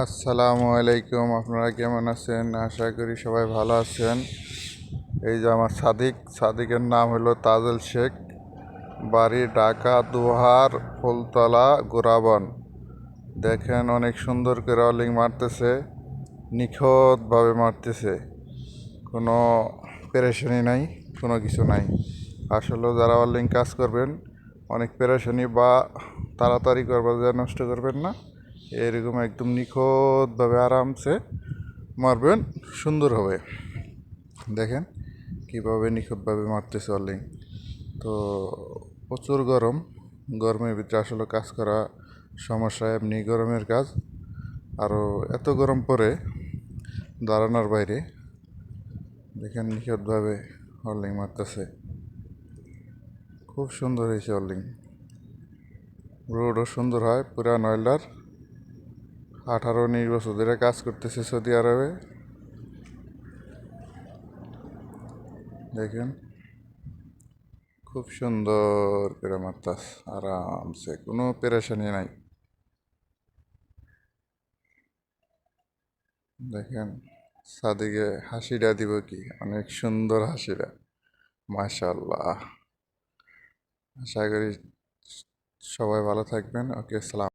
আসসালামু আলাইকুম। আপনারা কেমন আছেন? আশা করি সবাই ভালো আছেন। এই যে আমার সাদিকের নাম হলো তাজুল শেখ, বাড়ি ঢাকা দোহার ফুলতলা গোরাবন। দেখেন অনেক সুন্দর করে অলিং মারতেছে, নিখুঁতভাবে মারতেছে, কোনো পেরেশানি নাই, কোনো কিছু নাই। আসলে যারা অলিং কাজ করবেন অনেক পেরেশানি বা তাড়াতাড়ি করবেন, যা নষ্ট করবেন না, এরকম একদম নিখুঁতভাবে আরামসে মারবেন, সুন্দর হবে। দেখেন কীভাবে নিখুঁতভাবে মারতেছে অলিং। তো প্রচুর গরম, গরমের ভিতরে আসলে কাজ করা সমস্যা, এমনি গরমের কাজ, আরও এত গরম পড়ে দাঁড়ানোর বাইরে। দেখেন নিখুঁতভাবে অলিং মারতেছে, খুব সুন্দর হয়েছে অলিং। রোডও সুন্দর হয়, পুরা নয়লার 18-19 বছর ধরে কাজ করতেছে সৌদি আরবে। দেখেন খুব সুন্দর করে মারতাস, আরামসে, কোনো পেরেশানি নাই। দেখেন সাদিকে হাসিটা দিব কি, অনেক সুন্দর হাসিটা, মাশাআল্লাহ। আশা করি সবাই ভালো থাকবেন। ওকে, সালাম।